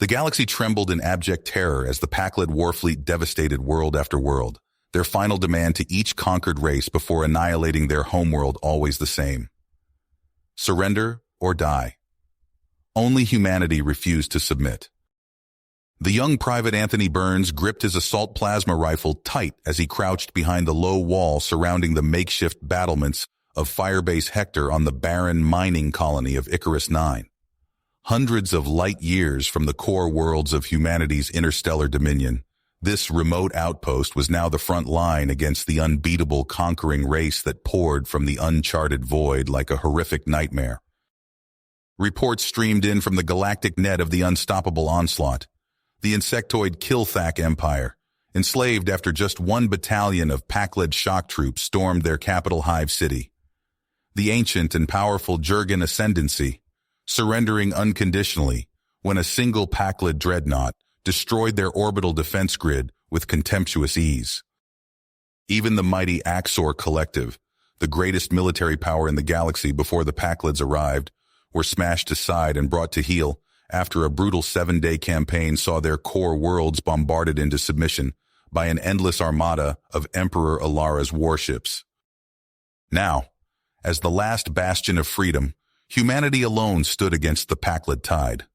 The galaxy trembled in abject terror as the Pakled warfleet devastated world after world, their final demand to each conquered race before annihilating their homeworld always the same: surrender or die. Only humanity refused to submit. The young Private Anthony Burns gripped his assault plasma rifle tight as he crouched behind the low wall surrounding the makeshift battlements of Firebase Hector on the barren mining colony of Icarus 9. Hundreds of light years from the core worlds of humanity's interstellar dominion, this remote outpost was now the front line against the unbeatable conquering race that poured from the uncharted void like a horrific nightmare. Reports streamed in from the galactic net of the unstoppable onslaught. The insectoid Kilthak Empire, enslaved after just one battalion of Pakled shock troops stormed their capital Hive City. The ancient and powerful Jurgen Ascendancy, surrendering unconditionally when a single Pakled dreadnought destroyed their orbital defense grid with contemptuous ease. Even the mighty Axor Collective, the greatest military power in the galaxy before the Pakleds arrived, were smashed aside and brought to heel after a brutal 7-day campaign saw their core worlds bombarded into submission by an endless armada of Emperor Alara's warships. Now, as the last bastion of freedom, humanity alone stood against the Pakled tide.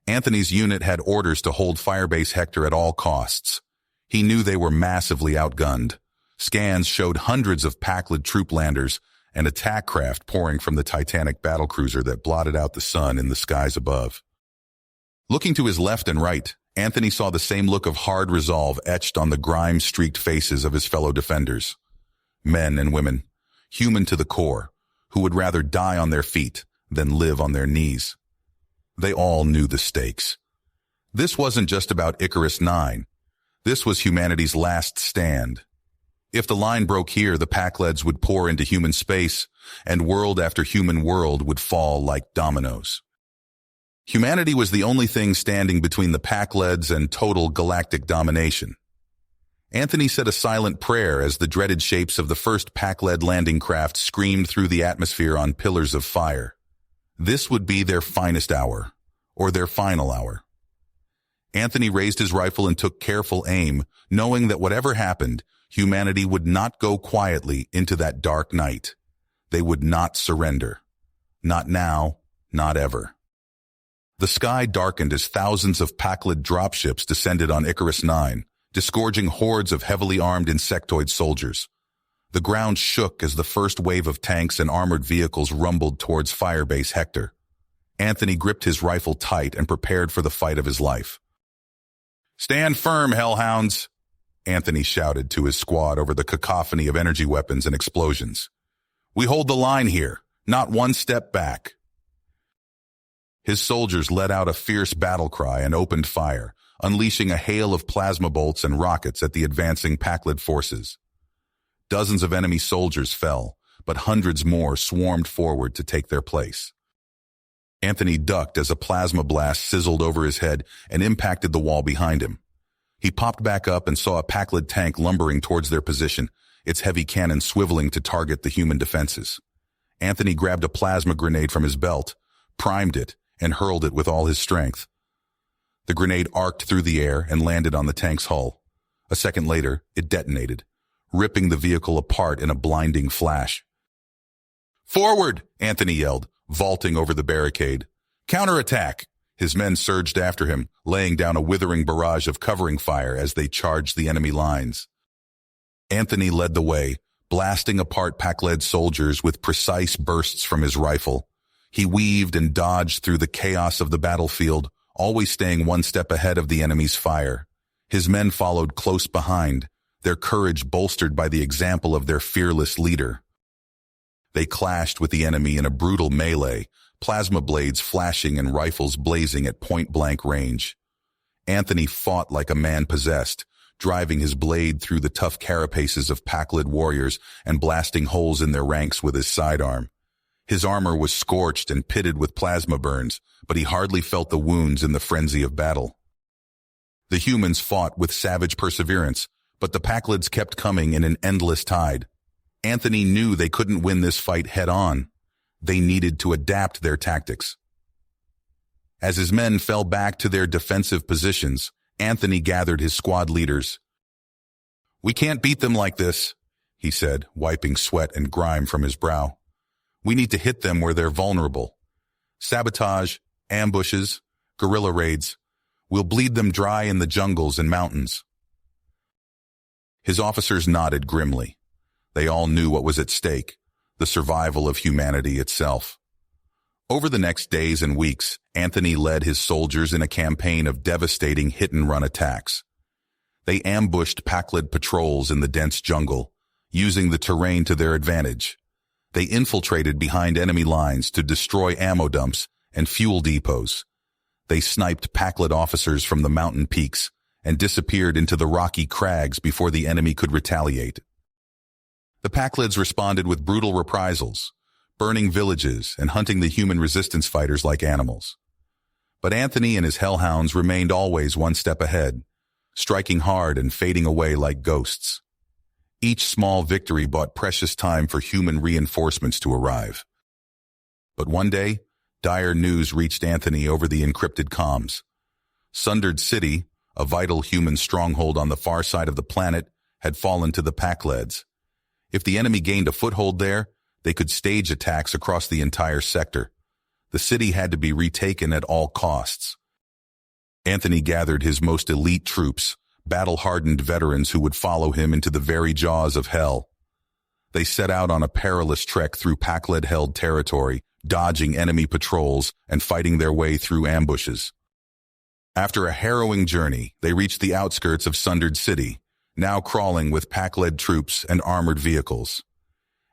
Anthony's unit had orders to hold Firebase Hector at all costs. He knew they were massively outgunned. Scans showed hundreds of Pakled troop landers and attack craft pouring from the Titanic battlecruiser that blotted out the sun in the skies above. Looking to his left and right, Anthony saw the same look of hard resolve etched on the grime-streaked faces of his fellow defenders. Men and women, human to the core, who would rather die on their feet than live on their knees. They all knew the stakes. This wasn't just about Icarus 9. This was humanity's last stand. If the line broke here, the Pakleds would pour into human space, and world after human world would fall like dominoes. Humanity was the only thing standing between the Pakleds and total galactic domination. Anthony said a silent prayer as the dreaded shapes of the first Pakled landing craft screamed through the atmosphere on pillars of fire. This would be their finest hour, or their final hour. Anthony raised his rifle and took careful aim, knowing that whatever happened, humanity would not go quietly into that dark night. They would not surrender. Not now, not ever. The sky darkened as thousands of Pakled dropships descended on Icarus 9, disgorging hordes of heavily armed insectoid soldiers. The ground shook as the first wave of tanks and armored vehicles rumbled towards Firebase Hector. Anthony gripped his rifle tight and prepared for the fight of his life. "Stand firm, hellhounds!" Anthony shouted to his squad over the cacophony of energy weapons and explosions. "We hold the line here, not one step back." His soldiers let out a fierce battle cry and opened fire, unleashing a hail of plasma bolts and rockets at the advancing Pakled forces. Dozens of enemy soldiers fell, but hundreds more swarmed forward to take their place. Anthony ducked as a plasma blast sizzled over his head and impacted the wall behind him. He popped back up and saw a Pakled tank lumbering towards their position, its heavy cannon swiveling to target the human defenses. Anthony grabbed a plasma grenade from his belt, primed it, and hurled it with all his strength. The grenade arced through the air and landed on the tank's hull. A second later, it detonated, ripping the vehicle apart in a blinding flash. "Forward!" Anthony yelled, vaulting over the barricade. "Counterattack!" His men surged after him, laying down a withering barrage of covering fire as they charged the enemy lines. Anthony led the way, blasting apart Pakled soldiers with precise bursts from his rifle. He weaved and dodged through the chaos of the battlefield, always staying one step ahead of the enemy's fire. His men followed close behind, their courage bolstered by the example of their fearless leader. They clashed with the enemy in a brutal melee, plasma blades flashing and rifles blazing at point-blank range. Anthony fought like a man possessed, driving his blade through the tough carapaces of Pakled warriors and blasting holes in their ranks with his sidearm. His armor was scorched and pitted with plasma burns, but he hardly felt the wounds in the frenzy of battle. The humans fought with savage perseverance, but the Pakleds kept coming in an endless tide. Anthony knew they couldn't win this fight head-on. They needed to adapt their tactics. As his men fell back to their defensive positions, Anthony gathered his squad leaders. "We can't beat them like this," he said, wiping sweat and grime from his brow. "We need to hit them where they're vulnerable. Sabotage, ambushes, guerrilla raids. We'll bleed them dry in the jungles and mountains." His officers nodded grimly. They all knew what was at stake, the survival of humanity itself. Over the next days and weeks, Anthony led his soldiers in a campaign of devastating hit-and-run attacks. They ambushed Pakled patrols in the dense jungle, using the terrain to their advantage. They infiltrated behind enemy lines to destroy ammo dumps and fuel depots. They sniped Pakled officers from the mountain peaks and disappeared into the rocky crags before the enemy could retaliate. The Pakleds responded with brutal reprisals, burning villages and hunting the human resistance fighters like animals. But Anthony and his hellhounds remained always one step ahead, striking hard and fading away like ghosts. Each small victory bought precious time for human reinforcements to arrive. But one day, dire news reached Anthony over the encrypted comms. Sundered City, a vital human stronghold on the far side of the planet, had fallen to the Pakleds. If the enemy gained a foothold there, they could stage attacks across the entire sector. The city had to be retaken at all costs. Anthony gathered his most elite troops, battle-hardened veterans who would follow him into the very jaws of hell. They set out on a perilous trek through Pakled-held territory, dodging enemy patrols and fighting their way through ambushes. After a harrowing journey, they reached the outskirts of Sundered City, now crawling with Pakled troops and armored vehicles.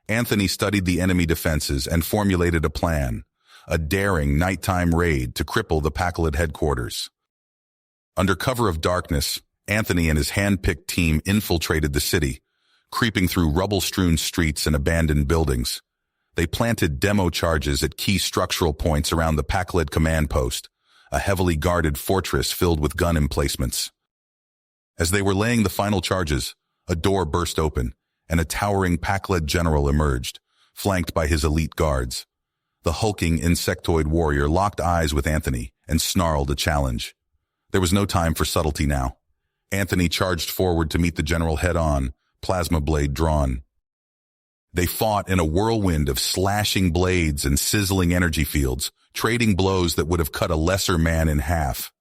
Anthony studied the enemy defenses and formulated a plan, a daring nighttime raid to cripple the Pakled headquarters. Under cover of darkness, Anthony and his hand-picked team infiltrated the city, creeping through rubble-strewn streets and abandoned buildings. They planted demo charges at key structural points around the Pakled command post, a heavily guarded fortress filled with gun emplacements. As they were laying the final charges, a door burst open, and a towering Pakled general emerged, flanked by his elite guards. The hulking insectoid warrior locked eyes with Anthony and snarled a challenge. There was no time for subtlety now. Anthony charged forward to meet the general head-on, plasma blade drawn. They fought in a whirlwind of slashing blades and sizzling energy fields, trading blows that would have cut a lesser man in half.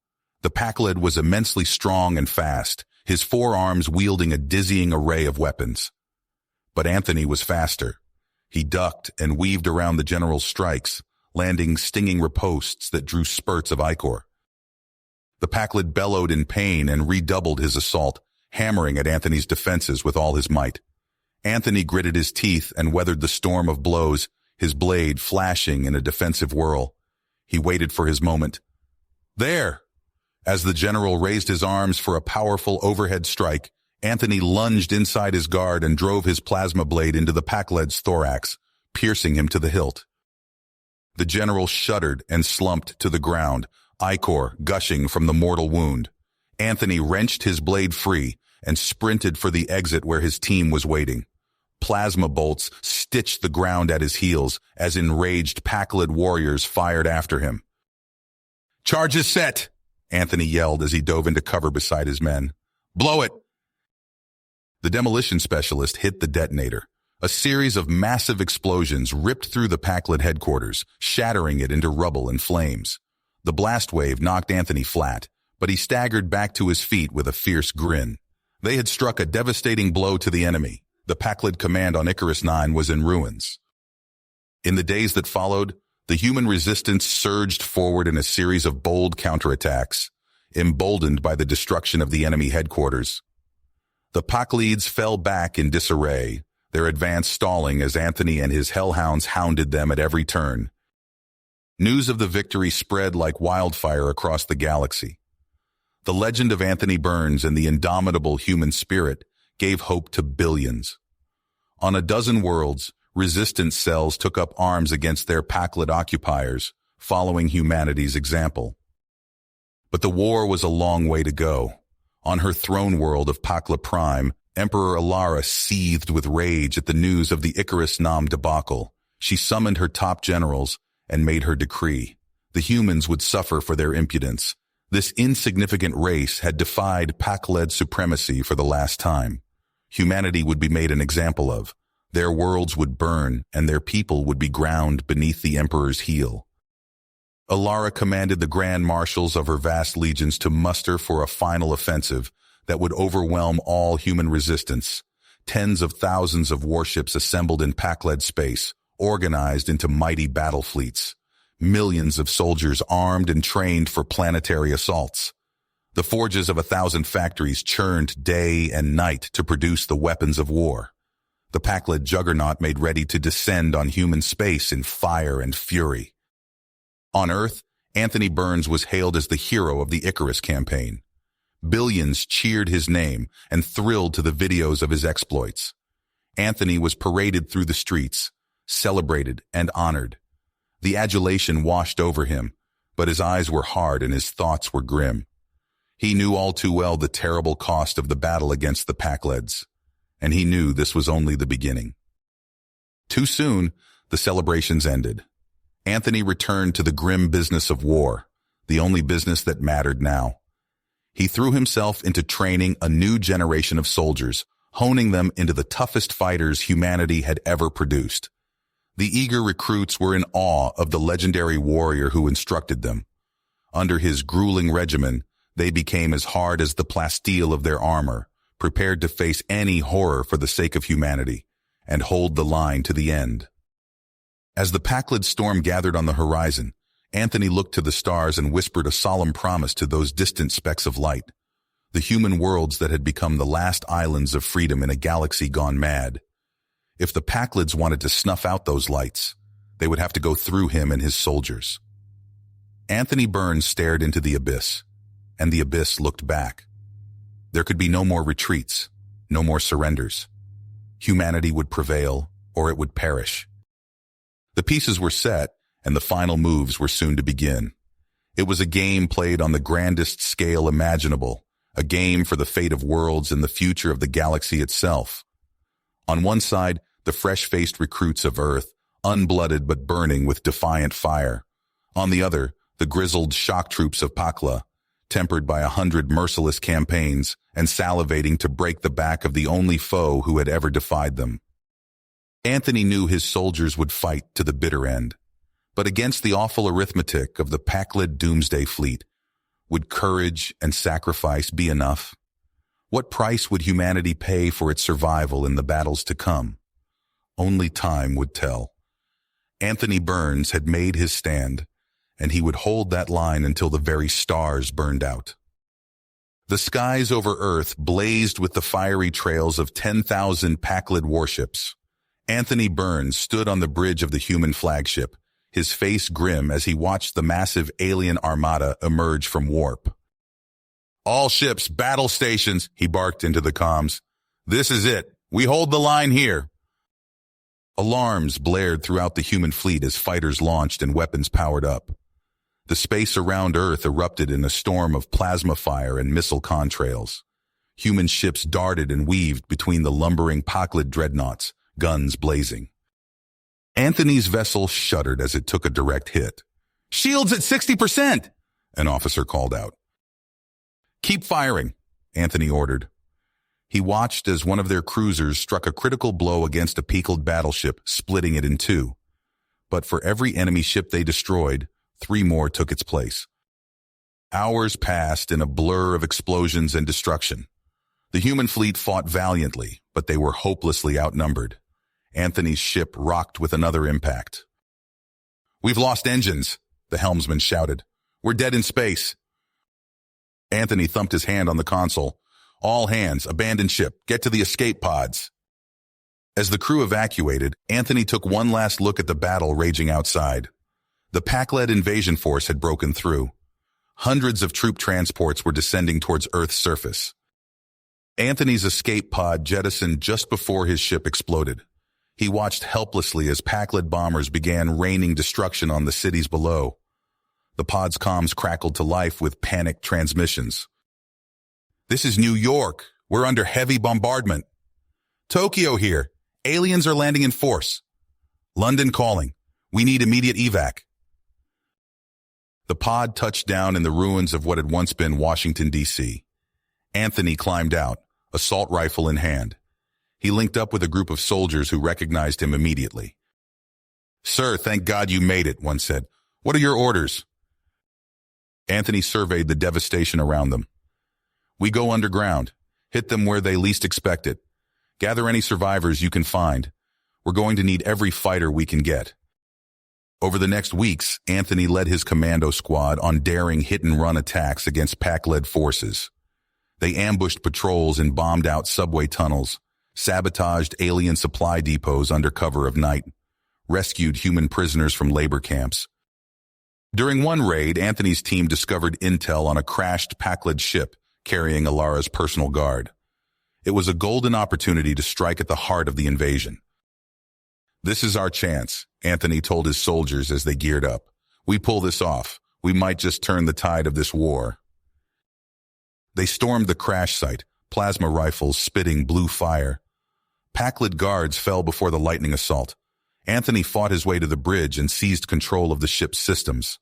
The Pakled was immensely strong and fast, his forearms wielding a dizzying array of weapons. But Anthony was faster. He ducked and weaved around the general's strikes, landing stinging ripostes that drew spurts of ichor. The Pakled bellowed in pain and redoubled his assault, hammering at Anthony's defenses with all his might. Anthony gritted his teeth and weathered the storm of blows, his blade flashing in a defensive whirl. He waited for his moment. There! As the general raised his arms for a powerful overhead strike, Anthony lunged inside his guard and drove his plasma blade into the Pakled's thorax, piercing him to the hilt. The general shuddered and slumped to the ground, ichor gushing from the mortal wound. Anthony wrenched his blade free and sprinted for the exit where his team was waiting. Plasma bolts stitched the ground at his heels as enraged Pakled warriors fired after him. "Charges set!" Anthony yelled as he dove into cover beside his men. "Blow it!" The demolition specialist hit the detonator. A series of massive explosions ripped through the Pakled headquarters, shattering it into rubble and flames. The blast wave knocked Anthony flat, but he staggered back to his feet with a fierce grin. They had struck a devastating blow to the enemy. The Pakled command on Icarus 9 was in ruins. In the days that followed, the human resistance surged forward in a series of bold counterattacks, emboldened by the destruction of the enemy headquarters. The Pakleds fell back in disarray, their advance stalling as Anthony and his hellhounds hounded them at every turn. News of the victory spread like wildfire across the galaxy. The legend of Anthony Burns and the indomitable human spirit gave hope to billions. On a dozen worlds, resistance cells took up arms against their Pakled occupiers, following humanity's example. But the war was a long way to go. On her throne world of Pakla Prime, Emperor Alara seethed with rage at the news of the Icarus Nam debacle. She summoned her top generals and made her decree. The humans would suffer for their impudence. This insignificant race had defied Pac-led supremacy for the last time. Humanity would be made an example of. Their worlds would burn, and their people would be ground beneath the Emperor's heel. Alara commanded the grand marshals of her vast legions to muster for a final offensive that would overwhelm all human resistance. Tens of thousands of warships assembled in Pac-led space, organized into mighty battle fleets. Millions of soldiers armed and trained for planetary assaults. The forges of 1,000 factories churned day and night to produce the weapons of war. The Pac-led juggernaut made ready to descend on human space in fire and fury. On Earth, Anthony Burns was hailed as the hero of the Icarus campaign. Billions cheered his name and thrilled to the videos of his exploits. Anthony was paraded through the streets, celebrated and honored. The adulation washed over him, but his eyes were hard and his thoughts were grim. He knew all too well the terrible cost of the battle against the Pac-leds, and he knew this was only the beginning. Too soon, the celebrations ended. Anthony returned to the grim business of war, the only business that mattered now. He threw himself into training a new generation of soldiers, honing them into the toughest fighters humanity had ever produced. The eager recruits were in awe of the legendary warrior who instructed them. Under his grueling regimen, they became as hard as the plasteel of their armor, prepared to face any horror for the sake of humanity, and hold the line to the end. As the Pac-led storm gathered on the horizon, Anthony looked to the stars and whispered a solemn promise to those distant specks of light, the human worlds that had become the last islands of freedom in a galaxy gone mad. If the Pac-leds wanted to snuff out those lights, they would have to go through him and his soldiers. Anthony Burns stared into the abyss, and the abyss looked back. There could be no more retreats, no more surrenders. Humanity would prevail, or it would perish. The pieces were set, and the final moves were soon to begin. It was a game played on the grandest scale imaginable, a game for the fate of worlds and the future of the galaxy itself. On one side, the fresh-faced recruits of Earth, unblooded but burning with defiant fire. On the other, the grizzled shock troops of Pakla, tempered by 100 merciless campaigns and salivating to break the back of the only foe who had ever defied them. Anthony knew his soldiers would fight to the bitter end. But against the awful arithmetic of the Pac-led doomsday fleet, would courage and sacrifice be enough? What price would humanity pay for its survival in the battles to come? Only time would tell. Anthony Burns had made his stand, and he would hold that line until the very stars burned out. The skies over Earth blazed with the fiery trails of 10,000 Pac-led warships. Anthony Burns stood on the bridge of the human flagship, his face grim as he watched the massive alien armada emerge from warp. "All ships, battle stations," he barked into the comms. "This is it. We hold the line here." Alarms blared throughout the human fleet as fighters launched and weapons powered up. The space around Earth erupted in a storm of plasma fire and missile contrails. Human ships darted and weaved between the lumbering Pac-led dreadnoughts, guns blazing. Anthony's vessel shuddered as it took a direct hit. "Shields at 60%!" an officer called out. "Keep firing," Anthony ordered. He watched as one of their cruisers struck a critical blow against a Pac-led battleship, splitting it in two. But for every enemy ship they destroyed, 3 more took its place. Hours passed in a blur of explosions and destruction. The human fleet fought valiantly, but they were hopelessly outnumbered. Anthony's ship rocked with another impact. "We've lost engines," the helmsman shouted. "We're dead in space." Anthony thumped his hand on the console. "All hands, abandon ship, get to the escape pods." As the crew evacuated, Anthony took one last look at the battle raging outside. The Pac-led invasion force had broken through. Hundreds of troop transports were descending towards Earth's surface. Anthony's escape pod jettisoned just before his ship exploded. He watched helplessly as Pac-led bombers began raining destruction on the cities below. The pod's comms crackled to life with panicked transmissions. "This is New York. We're under heavy bombardment." "Tokyo here. Aliens are landing in force." "London calling. We need immediate evac." The pod touched down in the ruins of what had once been Washington, D.C. Anthony climbed out, assault rifle in hand. He linked up with a group of soldiers who recognized him immediately. "Sir, thank God you made it," one said. "What are your orders?" Anthony surveyed the devastation around them. "We go underground. Hit them where they least expect it. Gather any survivors you can find. We're going to need every fighter we can get." Over the next weeks, Anthony led his commando squad on daring hit-and-run attacks against pack-led forces. They ambushed patrols and bombed out subway tunnels, sabotaged alien supply depots under cover of night, rescued human prisoners from labor camps. During one raid, Anthony's team discovered intel on a crashed pack-led ship carrying Alara's personal guard. It was a golden opportunity to strike at the heart of the invasion. "This is our chance," Anthony told his soldiers as they geared up. "We pull this off, we might just turn the tide of this war." They stormed the crash site, plasma rifles spitting blue fire. Pack-led guards fell before the lightning assault. Anthony fought his way to the bridge and seized control of the ship's systems.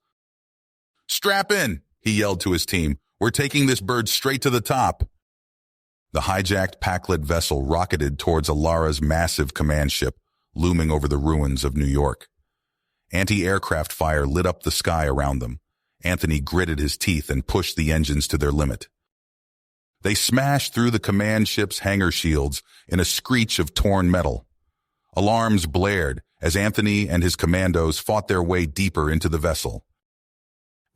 "Strap in," he yelled to his team. "We're taking this bird straight to the top." The hijacked pack-led vessel rocketed towards Alara's massive command ship, looming over the ruins of New York. Anti-aircraft fire lit up the sky around them. Anthony gritted his teeth and pushed the engines to their limit. They smashed through the command ship's hangar shields in a screech of torn metal. Alarms blared as Anthony and his commandos fought their way deeper into the vessel.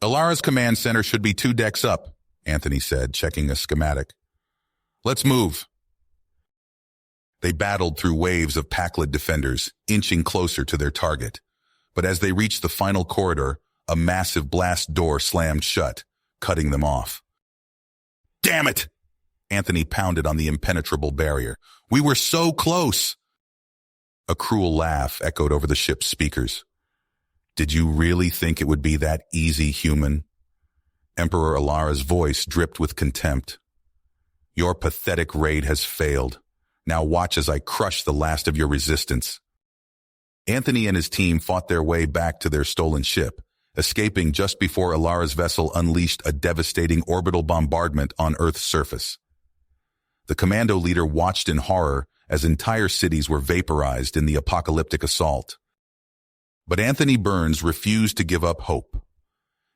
"Alara's command center should be 2 decks up," Anthony said, checking a schematic. "Let's move." They battled through waves of pack-led defenders, inching closer to their target. But as they reached the final corridor, a massive blast door slammed shut, cutting them off. "Damn it!" Anthony pounded on the impenetrable barrier. "We were so close!" A cruel laugh echoed over the ship's speakers. "Did you really think it would be that easy, human?" Emperor Alara's voice dripped with contempt. "Your pathetic raid has failed. Now watch as I crush the last of your resistance." Anthony and his team fought their way back to their stolen ship, escaping just before Alara's vessel unleashed a devastating orbital bombardment on Earth's surface. The commando leader watched in horror as entire cities were vaporized in the apocalyptic assault. But Anthony Burns refused to give up hope.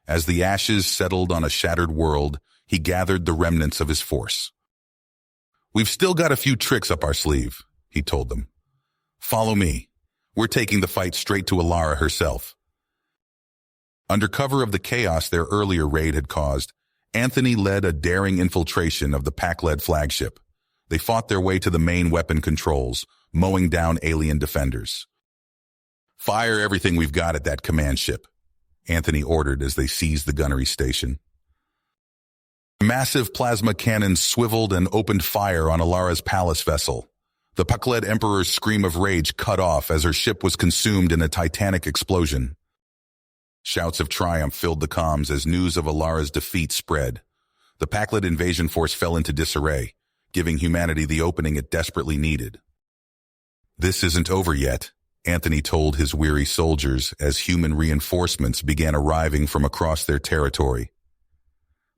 As the ashes settled on a shattered world, he gathered the remnants of his force. "We've still got a few tricks up our sleeve," he told them. "Follow me. We're taking the fight straight to Alara herself." Under cover of the chaos their earlier raid had caused, Anthony led a daring infiltration of the pack-led flagship. They fought their way to the main weapon controls, mowing down alien defenders. "Fire everything we've got at that command ship," Anthony ordered as they seized the gunnery station. Massive plasma cannons swiveled and opened fire on Alara's palace vessel. The pack-led Emperor's scream of rage cut off as her ship was consumed in a titanic explosion. Shouts of triumph filled the comms as news of Alara's defeat spread. The pack-led invasion force fell into disarray, giving humanity the opening it desperately needed. "This isn't over yet," Anthony told his weary soldiers as human reinforcements began arriving from across their territory.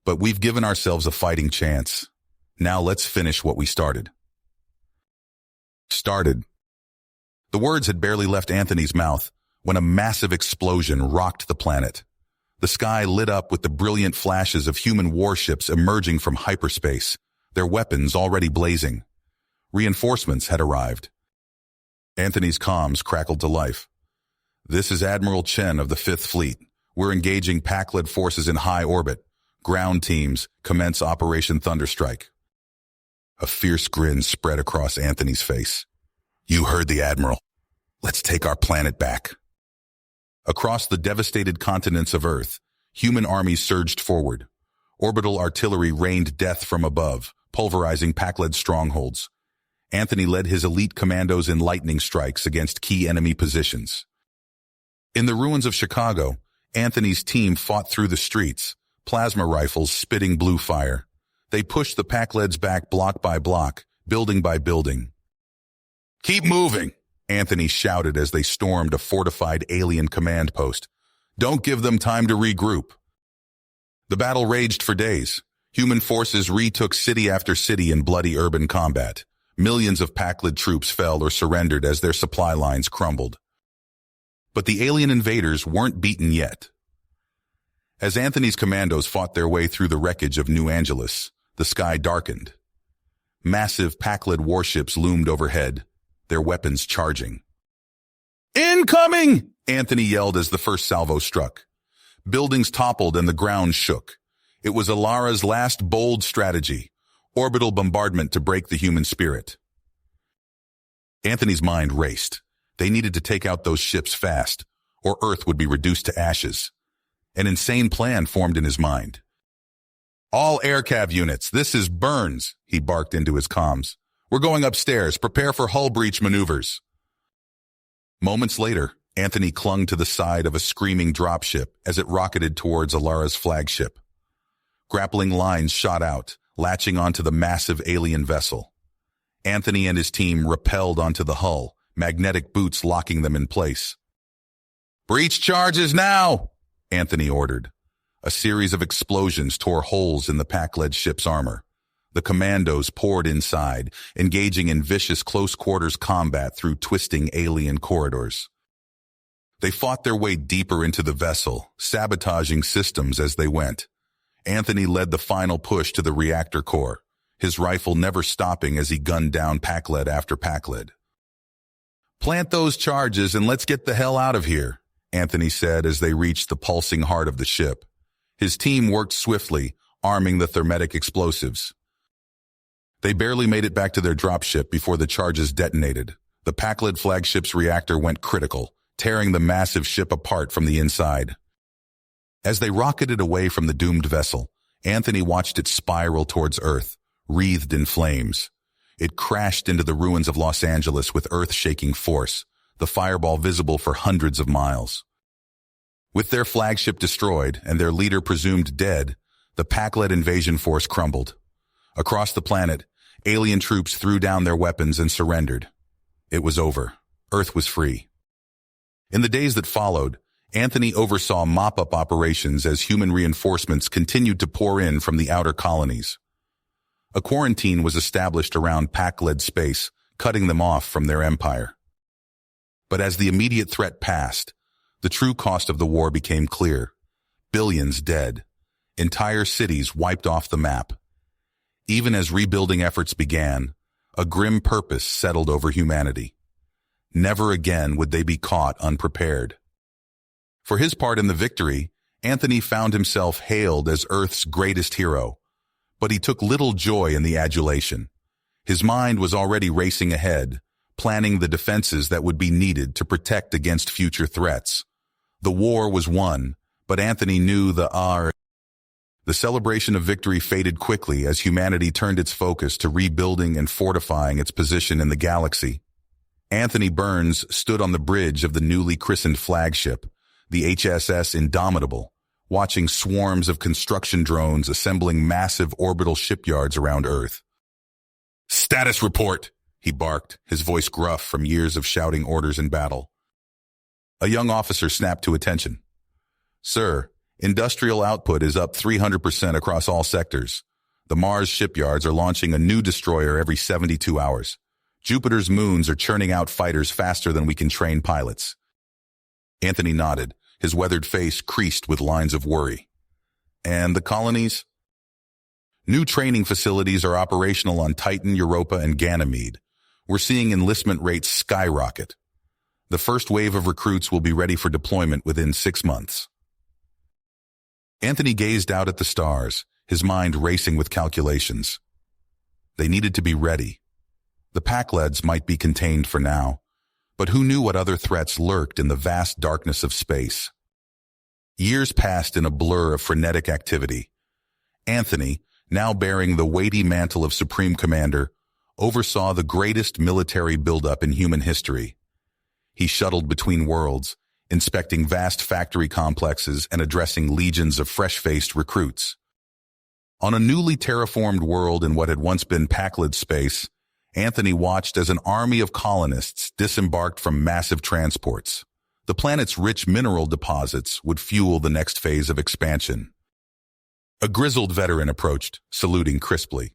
"But we've given ourselves a fighting chance. Now let's finish what we started." Started. The words had barely left Anthony's mouth when a massive explosion rocked the planet. The sky lit up with the brilliant flashes of human warships emerging from hyperspace, their weapons already blazing. Reinforcements had arrived. Anthony's comms crackled to life. "This is Admiral Chen of the 5th Fleet. We're engaging pack-led forces in high orbit. Ground teams, commence Operation Thunderstrike." A fierce grin spread across Anthony's face. "You heard the Admiral. Let's take our planet back." Across the devastated continents of Earth, human armies surged forward. Orbital artillery rained death from above, pulverizing pack-led strongholds. Anthony led his elite commandos in lightning strikes against key enemy positions. In the ruins of Chicago, Anthony's team fought through the streets, plasma rifles spitting blue fire. They pushed the pack-leds back block by block, building by building. "Keep moving," Anthony shouted as they stormed a fortified alien command post. "Don't give them time to regroup. The battle raged for days. Human forces retook city after city in bloody urban combat. Millions of Pakled troops fell or surrendered as their supply lines crumbled. But the alien invaders weren't beaten yet. As Anthony's commandos fought their way through the wreckage of New Angeles, the sky darkened. Massive Pakled warships loomed overhead, their weapons charging. "Incoming!" Anthony yelled as the first salvo struck. Buildings toppled and the ground shook. It was Alara's last bold strategy, orbital bombardment to break the human spirit. Anthony's mind raced. They needed to take out those ships fast, or Earth would be reduced to ashes. An insane plan formed in his mind. "All aircav units, this is Burns," he barked into his comms. "We're going upstairs. Prepare for hull breach maneuvers." Moments later, Anthony clung to the side of a screaming dropship as it rocketed towards Alara's flagship. Grappling lines shot out, latching onto the massive alien vessel. Anthony and his team rappelled onto the hull, magnetic boots locking them in place. "Breach charges now!" Anthony ordered. A series of explosions tore holes in the Pakled ship's armor. The commandos poured inside, engaging in vicious close-quarters combat through twisting alien corridors. They fought their way deeper into the vessel, sabotaging systems as they went. Anthony led the final push to the reactor core, his rifle never stopping as he gunned down Pakled after Pakled. "Plant those charges and let's get the hell out of here," Anthony said as they reached the pulsing heart of the ship. His team worked swiftly, arming the thermetic explosives. They barely made it back to their dropship before the charges detonated. The Pakled flagship's reactor went critical, tearing the massive ship apart from the inside. As they rocketed away from the doomed vessel, Anthony watched it spiral towards Earth, wreathed in flames. It crashed into the ruins of Los Angeles with earth-shaking force, the fireball visible for hundreds of miles. With their flagship destroyed and their leader presumed dead, the Pakled invasion force crumbled. Across the planet, alien troops threw down their weapons and surrendered. It was over. Earth was free. In the days that followed, Anthony oversaw mop-up operations as human reinforcements continued to pour in from the outer colonies. A quarantine was established around Pakled space, cutting them off from their empire. But as the immediate threat passed, the true cost of the war became clear. Billions dead. Entire cities wiped off the map. Even as rebuilding efforts began, a grim purpose settled over humanity. Never again would they be caught unprepared. For his part in the victory, Anthony found himself hailed as Earth's greatest hero, but he took little joy in the adulation. His mind was already racing ahead, planning the defenses that would be needed to protect against future threats. The war was won, but Anthony knew the celebration of victory faded quickly as humanity turned its focus to rebuilding and fortifying its position in the galaxy. Anthony Burns stood on the bridge of the newly christened flagship, the HSS Indomitable, watching swarms of construction drones assembling massive orbital shipyards around Earth. "Status report," he barked, his voice gruff from years of shouting orders in battle. A young officer snapped to attention. "Sir, industrial output is up 300% across all sectors. The Mars shipyards are launching a new destroyer every 72 hours. Jupiter's moons are churning out fighters faster than we can train pilots." Anthony nodded, his weathered face creased with lines of worry. "And the colonies?" "New training facilities are operational on Titan, Europa, and Ganymede. We're seeing enlistment rates skyrocket. The first wave of recruits will be ready for deployment within 6 months." Anthony gazed out at the stars, his mind racing with calculations. They needed to be ready. The Pakleds might be contained for now, but who knew what other threats lurked in the vast darkness of space? Years passed in a blur of frenetic activity. Anthony, now bearing the weighty mantle of Supreme Commander, oversaw the greatest military buildup in human history. He shuttled between worlds, inspecting vast factory complexes and addressing legions of fresh-faced recruits. On a newly terraformed world in what had once been Pakled space, Anthony watched as an army of colonists disembarked from massive transports. The planet's rich mineral deposits would fuel the next phase of expansion. A grizzled veteran approached, saluting crisply.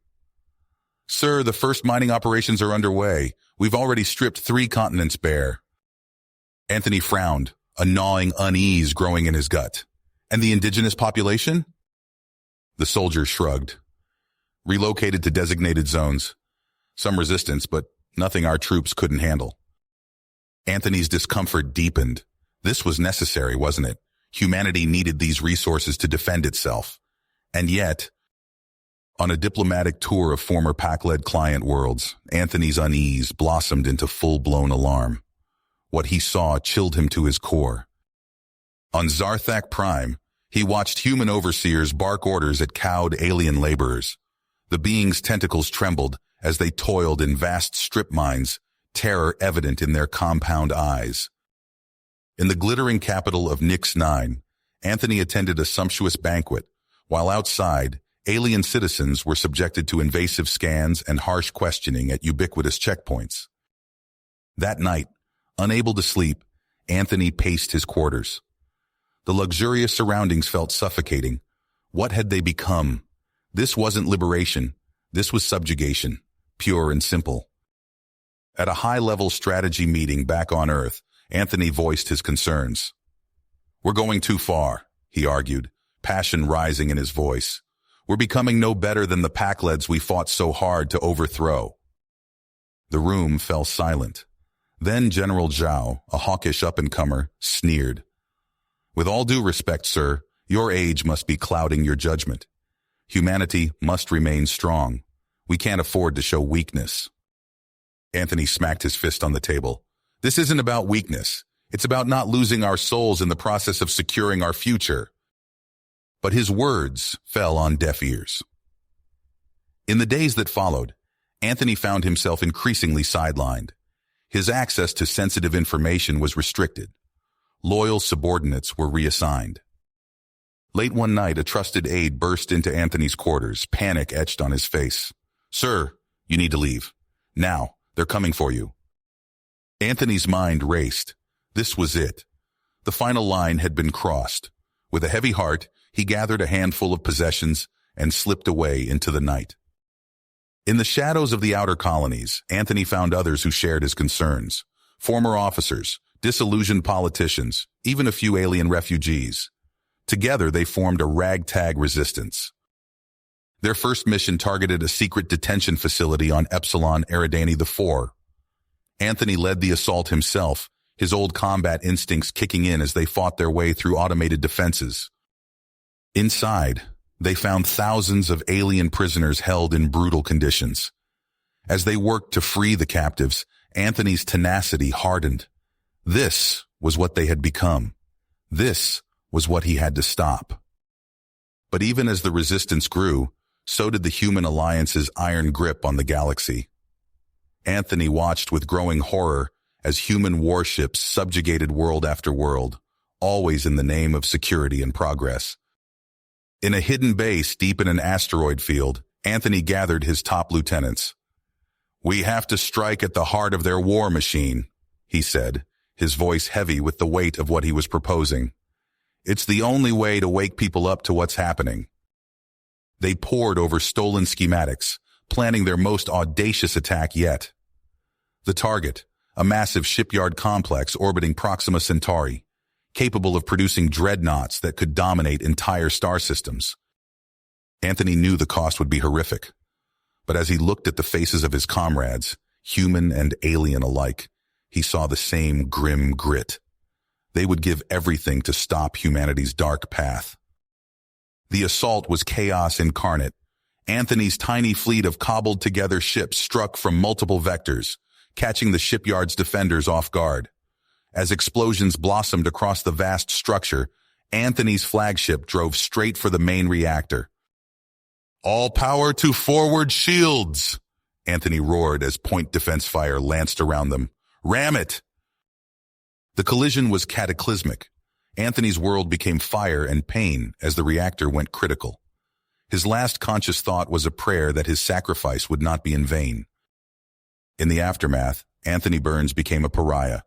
"Sir, the first mining operations are underway. We've already stripped 3 continents bare." Anthony frowned, a gnawing unease growing in his gut. "And the indigenous population?" The soldier shrugged. "Relocated to designated zones. Some resistance, but nothing our troops couldn't handle." Anthony's discomfort deepened. This was necessary, wasn't it? Humanity needed these resources to defend itself. And yet, on a diplomatic tour of former PAC-led client worlds, Anthony's unease blossomed into full-blown alarm. What he saw chilled him to his core. On Zarthak Prime, he watched human overseers bark orders at cowed alien laborers. The beings' tentacles trembled as they toiled in vast strip mines, terror evident in their compound eyes. In the glittering capital of Nix 9, Anthony attended a sumptuous banquet, while outside, alien citizens were subjected to invasive scans and harsh questioning at ubiquitous checkpoints. That night, unable to sleep, Anthony paced his quarters. The luxurious surroundings felt suffocating. What had they become? This wasn't liberation. This was subjugation, pure and simple. At a high-level strategy meeting back on Earth, Anthony voiced his concerns. "We're going too far," he argued, passion rising in his voice. "We're becoming no better than the PAC-leds we fought so hard to overthrow." The room fell silent. Then General Zhao, a hawkish up-and-comer, sneered. "With all due respect, sir, your age must be clouding your judgment. Humanity must remain strong. We can't afford to show weakness." Anthony smacked his fist on the table. "This isn't about weakness. It's about not losing our souls in the process of securing our future." But his words fell on deaf ears. In the days that followed, Anthony found himself increasingly sidelined. His access to sensitive information was restricted. Loyal subordinates were reassigned. Late one night, a trusted aide burst into Anthony's quarters, panic etched on his face. "Sir, you need to leave. Now, they're coming for you." Anthony's mind raced. This was it. The final line had been crossed. With a heavy heart, he gathered a handful of possessions and slipped away into the night. In the shadows of the outer colonies, Anthony found others who shared his concerns. Former officers, disillusioned politicians, even a few alien refugees. Together, they formed a ragtag resistance. Their first mission targeted a secret detention facility on Epsilon Eridani IV. Anthony led the assault himself, his old combat instincts kicking in as they fought their way through automated defenses. Inside, they found thousands of alien prisoners held in brutal conditions. As they worked to free the captives, Anthony's tenacity hardened. This was what they had become. This was what he had to stop. But even as the resistance grew, so did the human alliance's iron grip on the galaxy. Anthony watched with growing horror as human warships subjugated world after world, always in the name of security and progress. In a hidden base deep in an asteroid field, Anthony gathered his top lieutenants. "We have to strike at the heart of their war machine," he said, his voice heavy with the weight of what he was proposing. "It's the only way to wake people up to what's happening." They pored over stolen schematics, planning their most audacious attack yet. The target, a massive shipyard complex orbiting Proxima Centauri, capable of producing dreadnoughts that could dominate entire star systems. Anthony knew the cost would be horrific, but as he looked at the faces of his comrades, human and alien alike, he saw the same grim grit. They would give everything to stop humanity's dark path. The assault was chaos incarnate. Anthony's tiny fleet of cobbled-together ships struck from multiple vectors, catching the shipyard's defenders off guard. As explosions blossomed across the vast structure, Anthony's flagship drove straight for the main reactor. "All power to forward shields!" Anthony roared as point defense fire lanced around them. "Ram it!" The collision was cataclysmic. Anthony's world became fire and pain as the reactor went critical. His last conscious thought was a prayer that his sacrifice would not be in vain. In the aftermath, Anthony Burns became a pariah.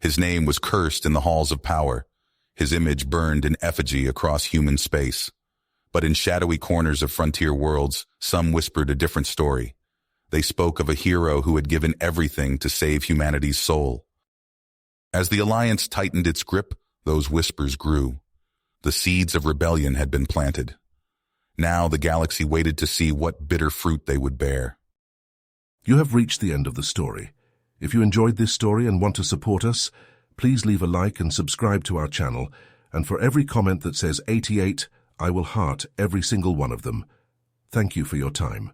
His name was cursed in the halls of power. His image burned in effigy across human space. But in shadowy corners of frontier worlds, some whispered a different story. They spoke of a hero who had given everything to save humanity's soul. As the Alliance tightened its grip, those whispers grew. The seeds of rebellion had been planted. Now the galaxy waited to see what bitter fruit they would bear. You have reached the end of the story. If you enjoyed this story and want to support us, please leave a like and subscribe to our channel, and for every comment that says 88, I will heart every single one of them. Thank you for your time.